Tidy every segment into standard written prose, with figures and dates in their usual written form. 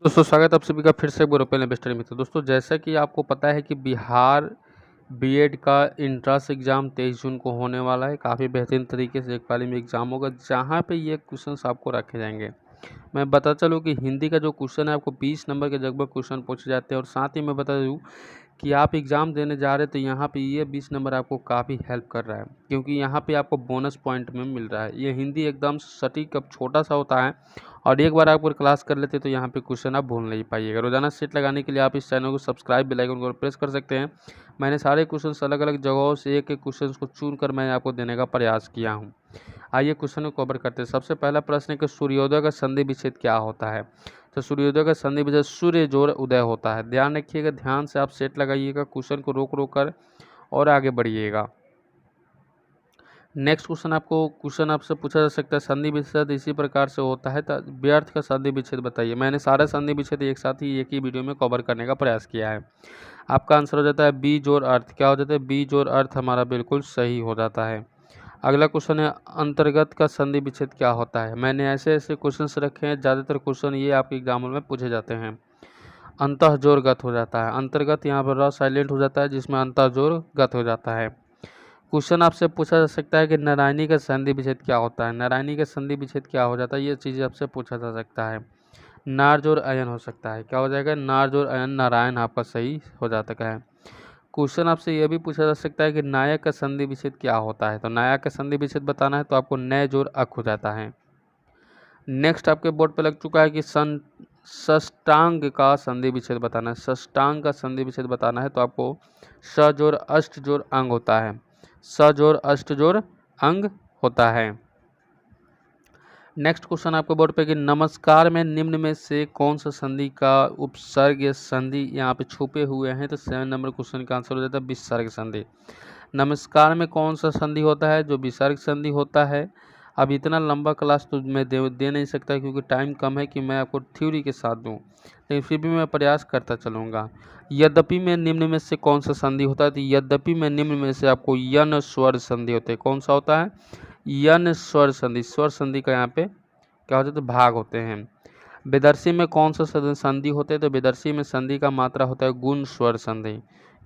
दोस्तों स्वागत है आप सभी का फिर से एक बार ओपन इन्वेस्टर मित्र। दोस्तों जैसा कि आपको पता है कि बिहार बीएड का इंट्रांस एग्ज़ाम 23 जून को होने वाला है। काफ़ी बेहतरीन तरीके से एक पाली में एग्ज़ाम होगा जहां पे ये क्वेश्चंस आपको रखे जाएंगे। मैं बता चलूँ कि हिंदी का जो क्वेश्चन है आपको 20 नंबर के लगभग क्वेश्चन पूछे जाते हैं। और साथ ही मैं बता दूँ कि आप एग्ज़ाम देने जा रहे हैं तो यहाँ पे ये 20 नंबर आपको काफ़ी हेल्प कर रहा है, क्योंकि यहाँ पे आपको बोनस पॉइंट में मिल रहा है। ये हिंदी एकदम सटीक अब छोटा सा होता है और एक बार आप अगर क्लास कर लेते तो यहाँ पे क्वेश्चन आप भूल नहीं पाइएगा। रोजाना सेट लगाने के लिए आप इस चैनल को सब्सक्राइब बेल आइकन को प्रेस कर सकते हैं। मैंने सारे क्वेश्चन अलग अलग जगहों से एक एक क्वेश्चन को चुन कर मैं आपको देने का प्रयास किया हूँ। आइए क्वेश्चन को कवर करते हैं। सबसे पहला प्रश्न है कि सूर्योदय का संधि विच्छेद क्या होता है। तो सूर्योदय का संधि विच्छेद सूर्य जोड़ उदय होता है। ध्यान रखिएगा, ध्यान से आप सेट लगाइएगा, क्वेश्चन को रोक रोक कर और आगे बढ़िएगा। नेक्स्ट क्वेश्चन आपसे पूछा जा सकता है संधि विच्छेद इसी प्रकार से होता है तो व्यर्थ का संधि विच्छेद बताइए। मैंने सारे संधि विच्छेद एक साथ ही एक ही वीडियो में कवर करने का प्रयास किया है। आपका आंसर हो जाता है बी जोड़ अर्थ। क्या हो जाता है? बी जोड़ अर्थ हमारा बिल्कुल सही हो जाता है। अगला क्वेश्चन है अंतर्गत का संधि विच्छेद क्या होता है। मैंने ऐसे ऐसे क्वेश्चन रखे हैं, ज़्यादातर क्वेश्चन ये आपके एग्जाम में पूछे जाते हैं। अंतः जोड़ गत हो जाता है। अंतर्गत यहाँ पर र साइलेंट हो जाता है जिसमें अंतः जोड़ गत हो जाता है। क्वेश्चन आपसे पूछा जा सकता है कि नारायणी का संधि विच्छेद क्या होता है। नारायणी का संधि विच्छेद क्या हो जाता है, ये चीज़ आपसे पूछा जा सकता है। नार जोड़ अयन हो सकता है। क्या हो जाएगा? नार जोड़ अयन नारायण आपका सही हो जाता है। क्वेश्चन आपसे यह भी पूछा जा सकता है कि नायक का संधि विच्छेद क्या होता है। तो नायक का संधि विच्छेद बताना है तो आपको नय जोड़ अक हो जाता है। नेक्स्ट आपके बोर्ड पे लग चुका है कि षष्टांग का संधि विच्छेद बताना है। षष्टांग का संधि विच्छेद बताना है तो आपको स जोड़ अष्ट जोड़ अंग होता है। स जोड़ अष्ट जोड़ अंग होता है। नेक्स्ट क्वेश्चन आपके बोर्ड पे कि नमस्कार में निम्न में से कौन सा संधि का उपसर्ग या संधि यहाँ पे छुपे हुए हैं। तो 7 नंबर क्वेश्चन का आंसर हो जाता है विसर्ग संधि। नमस्कार में कौन सा संधि होता है? जो विसर्ग संधि होता है। अब इतना लंबा क्लास तो मैं दे नहीं सकता क्योंकि टाइम कम है कि मैं आपको थ्योरी के साथ दूं, लेकिन फिर भी मैं प्रयास करता चलूँगा। यद्यपि में निम्न में से कौन सा संधि होता है? तो यद्यपि में निम्न में से आपको यन स्वर संधि होते हैं। कौन सा होता है? यन स्वर संधि। स्वर संधि का यहाँ पे क्या होता है? तो भाग होते हैं। विदर्शी में कौन सा संधि होते हैं? तो विदर्शी में संधि का मात्रा होता है गुण स्वर संधि।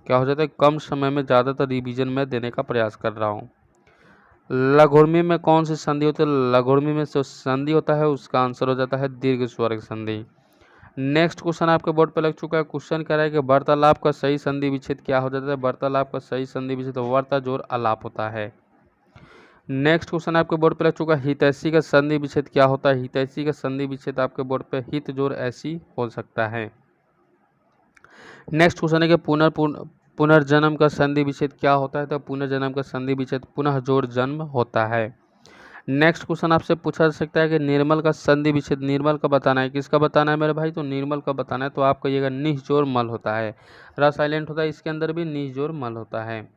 क्या हो जाता है? कम समय में ज़्यादातर रिवीजन में देने का प्रयास कर रहा हूँ। लघुर्मी में कौन सी संधि होती है? लघुर्मी में जो संधि होता है उसका आंसर हो जाता है दीर्घ स्वर्ग संधि। नेक्स्ट क्वेश्चन आपके बोर्ड पे लग चुका है। क्वेश्चन कह रहा है कि वार्तालाप का सही संधि विच्छेद क्या हो जाता है। वार्तालाप का सही संधि विच्छेद वार्ता जोड़ अलाप होता है। नेक्स्ट क्वेश्चन आपके बोर्ड पे लग चुका है हितैषी का संधि विच्छेद क्या होता है। हितैषी का संधि विच्छेद आपके बोर्ड पे हित जोड़ ऐसी हो सकता है। नेक्स्ट क्वेश्चन है कि पुनर्जन्म का संधि विच्छेद क्या होता है। तो पुनर्जन्म का संधि विच्छेद पुनः जोड़ जन्म होता है। नेक्स्ट क्वेश्चन आपसे पूछा जा सकता है कि निर्मल का संधि विच्छेद निर्मल का बताना है। किसका बताना है मेरे भाई? तो निर्मल का बताना है तो आप कहिएगा निश जोड़ मल होता है। रा साइलेंट होता है, इसके अंदर भी निश जोड़ मल होता है।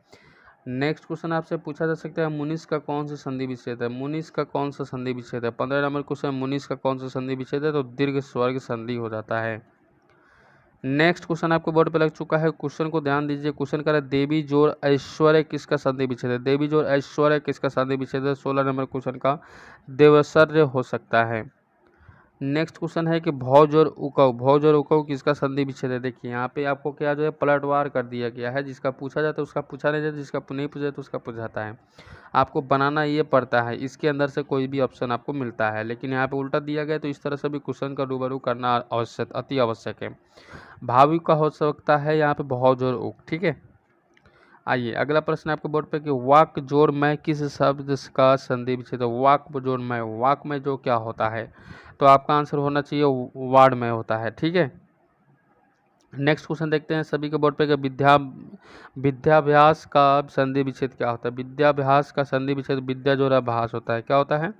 नेक्स्ट क्वेश्चन आपसे पूछा जा सकता है मुनिस का कौन सा संधि विच्छेद है। मुनिस का कौन सा संधि विच्छेद है? 15 नंबर क्वेश्चन मुनिस का कौन सा संधि विच्छेद है? तो दीर्घ स्वर्ग संधि हो जाता है। नेक्स्ट क्वेश्चन आपके बोर्ड पे लग चुका है। क्वेश्चन को ध्यान दीजिए। क्वेश्चन कर रहा है देवी जोड़ ऐश्वर्य किसका संधि विच्छेद है। देवी जोड़ ऐश्वर्य किसका संधि विच्छेद है? 16 नंबर क्वेश्चन का देवसर्य हो सकता है। नेक्स्ट क्वेश्चन है कि भौ जोड़ उकव। भौ जोड़ उकव किसका संधि विच्छेद है? देखिए यहाँ पे आपको क्या जो है पलटवार कर दिया गया है। जिसका पूछा जाता है उसका पूछा नहीं जाता, जिसका नहीं पूछा जाता उसका पूछा जाता है। आपको बनाना ये पड़ता है, इसके अंदर से कोई भी ऑप्शन आपको मिलता है, लेकिन यहाँ पे उल्टा दिया गया तो इस तरह से भी क्वेश्चन का रूबरू करना आवश्यक अति आवश्यक है। भावी का हो सकता है यहाँ पे भौ जोड़ उक। ठीक है, आइए अगला प्रश्न आपके बोर्ड पे कि वाक जोड़ में किस शब्द का संधि विच्छेद है। वाक जोड़ में, वाक में जो क्या होता है? तो आपका आंसर होना चाहिए वार्ड में होता है। ठीक है, नेक्स्ट क्वेश्चन देखते हैं सभी के बोर्ड पे कि विद्याभ्यास का संधि विच्छेद क्या होता है। विद्याभ्यास का संधि विच्छेद विद्या जोड़ आभास होता है। क्या होता है?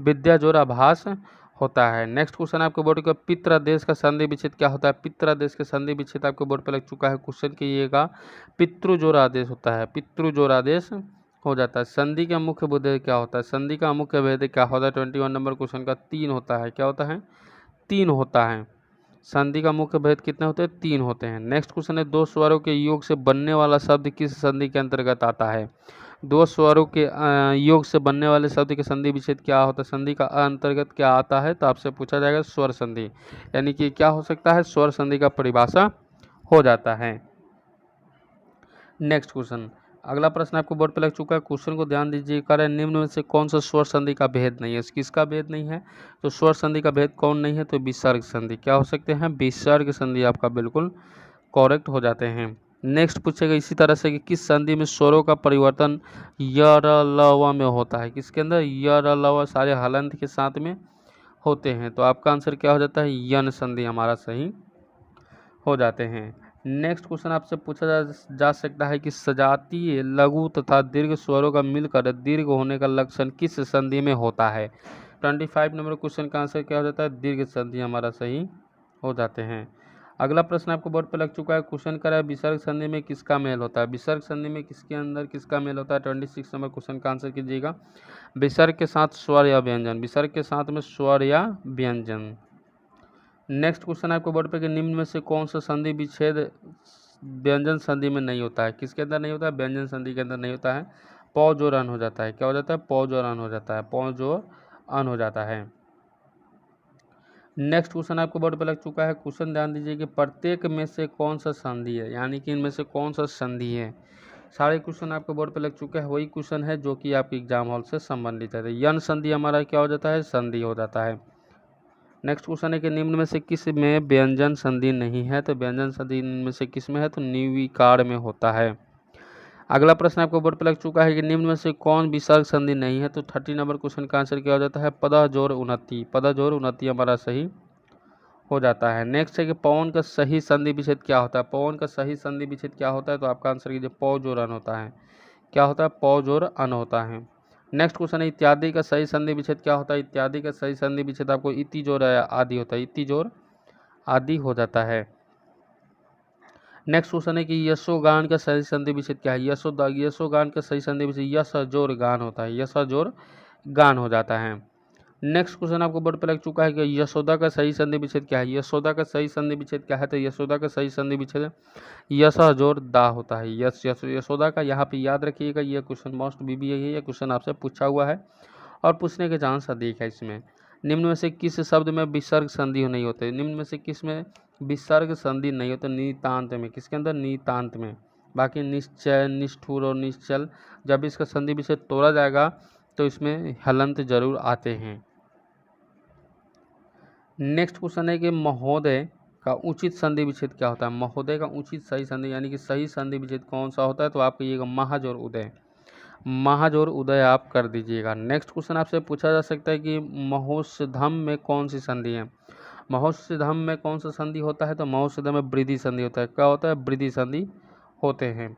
विद्या जोड़ आभास होता है। नेक्स्ट क्वेश्चन आपके बोर्ड का पित्रादेश का संधि विच्छेद क्या होता है। पित्रादेश का संधि विच्छेद आपके बोर्ड पे लग चुका है। क्वेश्चन कीजिएगा पितृ जोड़ आदेश होता है। पितृ जोड़ आदेश हो जाता है। संधि का मुख्य भेद क्या होता है। संधि का मुख्य भेद क्या होता है? 21 नंबर क्वेश्चन का 3 होता है। क्या होता है? 3 होता है। संधि का मुख्य भेद कितने होते हैं? 3 होते हैं। नेक्स्ट क्वेश्चन है दो स्वरों के योग से बनने वाला शब्द किस संधि के अंतर्गत आता है। दो स्वरों के योग से बनने वाले शब्द के संधि विच्छेद क्या होता है, संधि का अंतर्गत क्या आता है, तो आपसे पूछा जाएगा स्वर संधि, यानी कि क्या हो सकता है, स्वर संधि का परिभाषा हो जाता है। नेक्स्ट क्वेश्चन, अगला प्रश्न आपको बोर्ड पे लग चुका है, क्वेश्चन को ध्यान दीजिए। कार्य निम्न में से कौन सा स्वर संधि का भेद नहीं है, किसका भेद नहीं है, तो स्वर संधि का भेद कौन नहीं है, तो विसर्ग संधि। क्या हो सकते हैं, विसर्ग संधि आपका बिल्कुल करेक्ट हो जाते हैं। नेक्स्ट पूछेगा इसी तरह से कि किस संधि में स्वरों का परिवर्तन य र ल व में होता है, किसके अंदर य र ल व सारे हलंत के साथ में होते हैं, तो आपका आंसर क्या हो जाता है, यन संधि हमारा सही हो जाते हैं। नेक्स्ट क्वेश्चन आपसे पूछा जा सकता है कि सजातीय लघु तथा दीर्घ स्वरों का मिलकर दीर्घ होने का लक्षण किस संधि में होता है। 25 नंबर क्वेश्चन का आंसर क्या हो जाता है, दीर्घ संधि हमारा सही हो जाते हैं। अगला प्रश्न आपको बोर्ड पर लग चुका है, क्वेश्चन कर रहा है विसर्ग संधि में किसका मेल होता है, विसर्ग संधि में किसके अंदर किसका मेल होता है। 26 नंबर क्वेश्चन का आंसर कीजिएगा, विसर्ग के साथ स्वर या व्यंजन, विसर्ग के साथ में स्वर या व्यंजन। नेक्स्ट क्वेश्चन आपको बोर्ड पे कि निम्न में से कौन सा संधि विच्छेद व्यंजन संधि में नहीं होता है, किसके अंदर नहीं होता है, व्यंजन संधि के अंदर नहीं होता है। पौ जोर अन हो जाता है, क्या हो जाता है, पौ जोर अन हो जाता है, पौ जोर अन हो जाता है। नेक्स्ट क्वेश्चन आपको बोर्ड पे लग चुका है, क्वेश्चन ध्यान दीजिए कि प्रत्येक में से कौन सा संधि है, यानी कि इनमें से कौन सा संधि है। सारे क्वेश्चन आपको बोर्ड पे लग चुके हैं, वही क्वेश्चन है जो कि आपके एग्जाम हॉल से संबंधित है। यन संधि हमारा क्या हो जाता है, संधि हो जाता है। नेक्स्ट क्वेश्चन है कि निम्न में से किस में व्यंजन संधि नहीं है, तो व्यंजन संधि इनमें से किस में है, तो निर्विकार में होता है। अगला प्रश्न आपको बोर्ड पर लग चुका है कि निम्न में से कौन विसर्ग संधि नहीं है, तो 30 नंबर क्वेश्चन का आंसर क्या हो जाता है, पदा जोर उन्नति, पदा जोर उन्नति हमारा सही हो जाता है। नेक्स्ट है कि पवन का सही संधि विच्छेद क्या होता है, पवन का सही संधि विच्छेद क्या होता है, तो आपका आंसर कीजिए पौ जोर अन होता है, क्या होता है, पौ जोर अन होता है। नेक्स्ट क्वेश्चन है इत्यादि का सही संधि विच्छेद क्या होता है, इत्यादि का सही संधि विच्छेद आपको इति जोर आदि होता है, इति जोर आदि हो जाता है। नेक्स्ट क्वेश्चन है कि यशोगान का सही संधि विच्छेद क्या है, यशोगान का सही संधि विच्छेद यश जोर गान होता है, यश जोर गान हो जाता है। नेक्स्ट क्वेश्चन आपको बोर्ड पर लग चुका है कि यशोदा का सही संधि विच्छेद क्या है, यशोदा का सही संधि विच्छेद क्या है, तो यशोदा का सही संधि विच्छेद यश जोर दा होता है, यशोदा का। यहाँ पे याद रखिएगा, ये क्वेश्चन मोस्ट बीबीए है, ये क्वेश्चन आपसे पूछा हुआ है और पूछने के चांस अधिक है इसमें। निम्न में से किस शब्द में विसर्ग संधि नहीं होते, निम्न में से किस में विसर्ग संधि नहीं होते, नितांत में, किसके अंदर, नितांत में। बाकी निश्चय, निष्ठुर और निश्चल, जब इसका संधि विच्छेद तोड़ा जाएगा तो इसमें हलंत जरूर आते हैं। नेक्स्ट क्वेश्चन है कि महोदय का उचित संधि विच्छेद क्या होता है, महोदय का उचित सही संधि यानी कि सही संधि विच्छेद कौन सा होता है, तो आप कहिएगा महाज और उदय, महाज और उदय आप कर दीजिएगा। नेक्स्ट क्वेश्चन आपसे पूछा जा सकता है कि महोत्सधम में कौन सी संधि है, महोत्सधम में कौन सा संधि होता है, तो महोत्सधम में वृद्धि संधि होता है, क्या होता है, वृद्धि संधि होते हैं।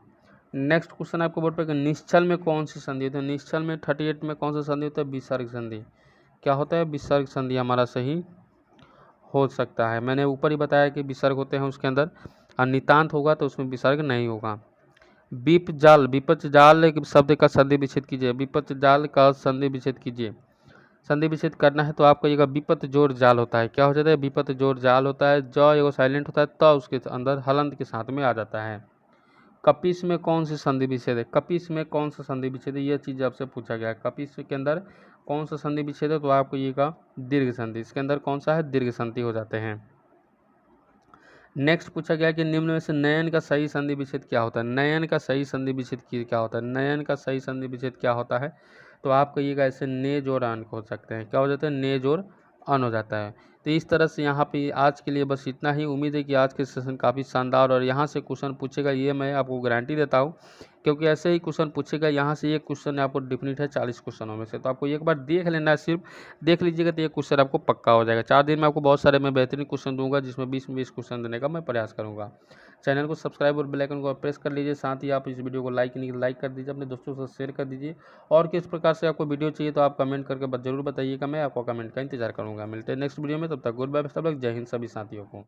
नेक्स्ट क्वेश्चन आपको बोर्ड पर निश्चल में कौन सी संधि होती है, निश्चल में 38 में कौन सा संधि होता है, विसर्ग संधि, क्या होता है, विसर्ग संधि हमारा सही हो सकता है। मैंने ऊपर ही बताया कि विसर्ग होते हैं उसके अंदर, और नितांत होगा तो उसमें विसर्ग नहीं होगा। विप जाल, विपच जाल शब्द का संधि विच्छेद कीजिए, विपच जाल का संधि विच्छेद कीजिए। संधि विच्छेद करना है तो आपको ये विपत जोर जाल होता है, क्या हो जाता है, विपत जोर जाल होता है। ज एगो साइलेंट होता है, त उसके अंदर हलंत के साथ में आ जाता है। कपिस में कौन सी संधि विच्छेद है, कपिस में कौन सा संधि विच्छेद है, ये चीज़ आपसे पूछा गया है। कपिस के अंदर कौन सा संधि विच्छेद है, तो आपको ये का दीर्घ संधि, इसके अंदर कौन सा है, दीर्घ संधि हो जाते हैं। नेक्स्ट पूछा गया कि निम्न में से नयन का सही संधि विच्छेद क्या होता है, नयन का सही संधि विच्छेद क्या होता है, नयन का सही संधि विच्छेद क्या होता है, तो आप कहिएगा ऐसे ने जोर अन हो सकते हैं, क्या हो जाता है, ने जोर अन हो जाता है। तो इस तरह से यहाँ पे आज के लिए बस इतना ही। उम्मीद है कि आज के सेशन काफ़ी शानदार और यहाँ से क्वेश्चन पूछेगा, ये मैं आपको गारंटी देता हूँ, क्योंकि ऐसे ही क्वेश्चन पूछेगा। यहाँ से एक क्वेश्चन आपको डिफिनिट है 40 क्वेश्चनों में से, तो आपको एक बार देख लेना है, सिर्फ देख लीजिएगा तो ये क्वेश्चन आपको पक्का हो जाएगा। 4 दिन में आपको बहुत सारे मैं बेहतरीन क्वेश्चन दूंगा, जिसमें 20 में 20 क्वेश्चन देने का मैं प्रयास करूँगा। चैनल को सब्सक्राइब और बेल आइकन को प्रेस कर लीजिए, साथ ही आप इस वीडियो को लाइक कर दीजिए, अपने दोस्तों से शेयर कर दीजिए। और किस प्रकार से आपको वीडियो चाहिए तो आप कमेंट करके जरूर बताइएगा, मैं आपको कमेंट का इंतजार करूँगा। मिलते हैं नेक्स्ट वीडियो में, तब तक गुड बाय, सब लोग, जय हिंद सभी साथियों को।